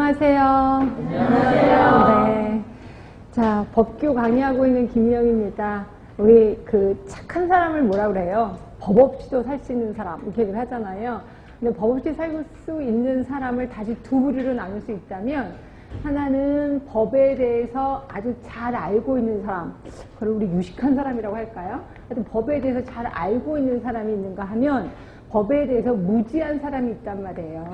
안녕하세요. 안녕하세요. 네. 자, 법규 강의하고 있는 김희영입니다. 우리 그 착한 사람을 뭐라 그래요? 법 없이도 살 수 있는 사람, 이렇게 얘기를 하잖아요. 근데 법 없이 살 수 있는 사람을 다시 두 부류로 나눌 수 있다면, 하나는 법에 대해서 아주 잘 알고 있는 사람, 그걸 우리 유식한 사람이라고 할까요? 하여튼 법에 대해서 잘 알고 있는 사람이 있는가 하면, 법에 대해서 무지한 사람이 있단 말이에요.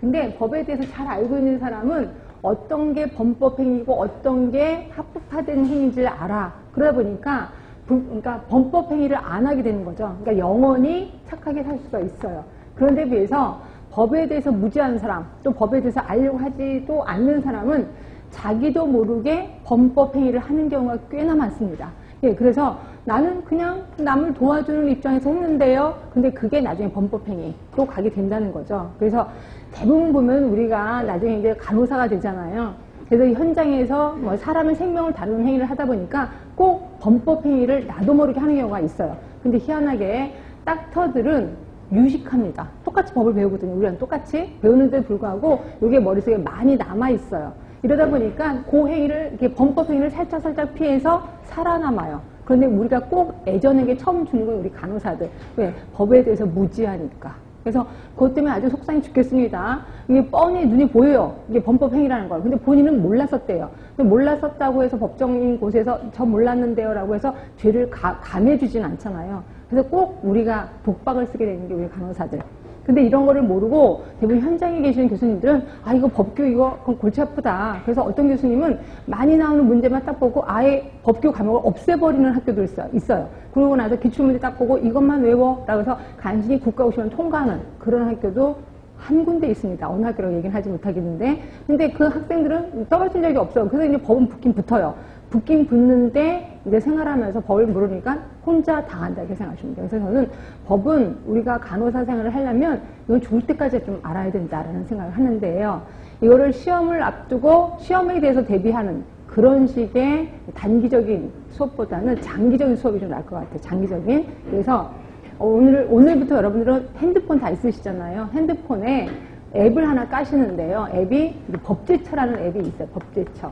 근데 법에 대해서 잘 알고 있는 사람은 어떤 게 범법행위고 어떤 게 합법화된 행위인지를 알아. 그러다 보니까 그러니까 범법행위를 안 하게 되는 거죠. 그러니까 영원히 착하게 살 수가 있어요. 그런데 비해서 법에 대해서 무지한 사람, 또 법에 대해서 알려고 하지도 않는 사람은 자기도 모르게 범법행위를 하는 경우가 꽤나 많습니다. 예, 그래서 나는 그냥 남을 도와주는 입장에서 했는데요. 근데 그게 나중에 범법행위로 가게 된다는 거죠. 그래서 대부분 보면 우리가 나중에 이제 간호사가 되잖아요. 그래서 현장에서 뭐 사람의 생명을 다루는 행위를 하다 보니까 꼭 범법행위를 나도 모르게 하는 경우가 있어요. 근데 희한하게 닥터들은 유식합니다. 똑같이 법을 배우거든요. 우리랑 똑같이 배우는데도 불구하고 이게 머릿속에 많이 남아있어요. 이러다 보니까 그 행위를, 이렇게 범법행위를 살짝 피해서 살아남아요. 그런데 우리가 꼭 애전에게 처음 주는 건 우리 간호사들. 왜? 법에 대해서 무지하니까. 그래서 그것 때문에 아주 속상해 죽겠습니다. 이게 뻔히 눈이 보여요. 이게 범법행위라는 걸. 근데 본인은 몰랐었대요. 근데 몰랐었다고 해서 법정인 곳에서 저 몰랐는데요 라고 해서 죄를 감해주진 않잖아요. 그래서 꼭 우리가 독박을 쓰게 되는 게 우리 간호사들. 근데 이런 거를 모르고 대부분 현장에 계시는 교수님들은 아 이거 법규 이거 골치 아프다. 그래서 어떤 교수님은 많이 나오는 문제만 딱 보고 아예 법규 과목을 없애버리는 학교도 있어요. 그러고 나서 기출문제 딱 보고 이것만 외워 라고 해서 간신히 국가고시만 통과하는 그런 학교도 한 군데 있습니다. 어느 학교라고 얘기는 하지 못하겠는데 근데 그 학생들은 떨어진 적이 없어요. 그래서 이제 법은 붙긴 붙어요. 붙긴 붙는데 이제 생활하면서 법을 모르니까 혼자 당한다 이렇게 생각하시면 돼요. 그래서 저는 법은 우리가 간호사 생활을 하려면 이건 죽을 때까지 좀 알아야 된다라는 생각을 하는데요. 이거를 시험을 앞두고 시험에 대해서 대비하는 그런 식의 단기적인 수업보다는 장기적인 수업이 좀 나을 것 같아요. 장기적인. 그래서 오늘부터 여러분들은 핸드폰 다 있으시잖아요. 핸드폰에 앱을 하나 까시는데요. 앱이 법제처라는 앱이 있어요. 법제처.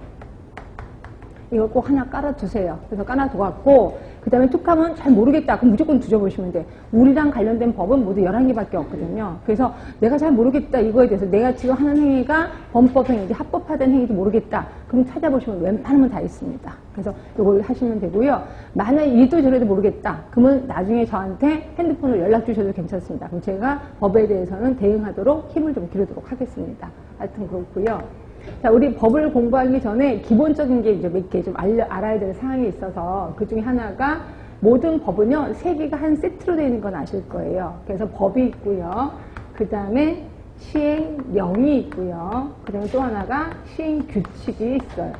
이걸 꼭 하나 깔아두세요. 그래서 깔아두고 그 다음에 툭하면 잘 모르겠다. 그럼 무조건 뒤져보시면 돼. 우리랑 관련된 법은 모두 11개밖에 없거든요. 그래서 내가 잘 모르겠다. 이거에 대해서 내가 지금 하는 행위가 범법행위인지 합법화된 행위인지 모르겠다. 그럼 찾아보시면 웬만하면 다 있습니다. 그래서 이걸 하시면 되고요. 만약 이도 저래도 모르겠다. 그러면 나중에 저한테 핸드폰으로 연락 주셔도 괜찮습니다. 그럼 제가 법에 대해서는 대응하도록 힘을 좀 기르도록 하겠습니다. 하여튼 그렇고요. 자, 우리 법을 공부하기 전에 기본적인 게 이제 몇 개 좀 알아야 될 사항이 있어서 그 중에 하나가 모든 법은요, 3개가 한 세트로 되어 있는 건 아실 거예요. 그래서 법이 있고요. 그 다음에 시행령이 있고요. 그 다음에 또 하나가 시행규칙이 있어요.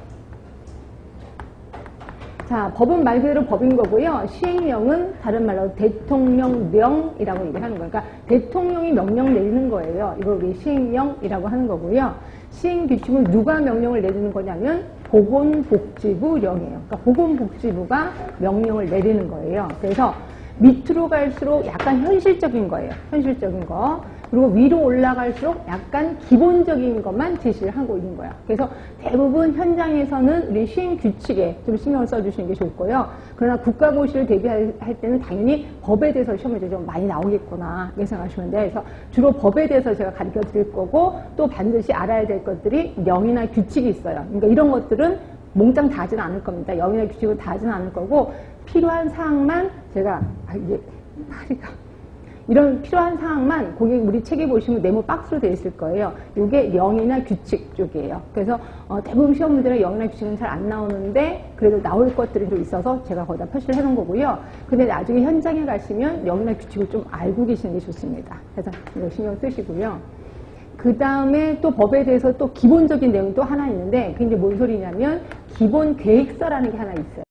자, 법은 말 그대로 법인 거고요. 시행령은 다른 말로 대통령령이라고 얘기하는 거예요. 그러니까 대통령이 명령 내리는 거예요. 이걸 우리 시행령이라고 하는 거고요. 시행규칙은 누가 명령을 내리는 거냐면 보건복지부령이에요. 그러니까 보건복지부가 명령을 내리는 거예요. 그래서 밑으로 갈수록 약간 현실적인 거예요. 현실적인 거. 그리고 위로 올라갈수록 약간 기본적인 것만 제시를 하고 있는 거야. 그래서 대부분 현장에서는 우리 시행규칙에 좀 신경을 써주시는 게 좋을 거예요. 그러나 국가고시를 대비할 때는 당연히 법에 대해서 시험에 좀 많이 나오겠구나 이렇게 생각하시면 돼요. 그래서 주로 법에 대해서 제가 가르쳐 드릴 거고 또 반드시 알아야 될 것들이 령이나 규칙이 있어요. 그러니까 이런 것들은 몽땅 다 하지는 않을 겁니다. 령이나 규칙은 다 하지는 않을 거고 필요한 사항만 제가 이게 파리가 이런 필요한 사항만 거기 우리 책에 보시면 네모 박스로 되어 있을 거예요. 이게 령이나 규칙 쪽이에요. 그래서 대부분 시험 문제는 령이나 규칙은 잘 안 나오는데 그래도 나올 것들이 좀 있어서 제가 거기다 표시를 해놓은 거고요. 근데 나중에 현장에 가시면 령이나 규칙을 좀 알고 계시는 게 좋습니다. 그래서 이거 신경 쓰시고요. 그 다음에 또 법에 대해서 또 기본적인 내용이 또 하나 있는데 그게 이제 뭔 소리냐면 기본 계획서라는 게 하나 있어요.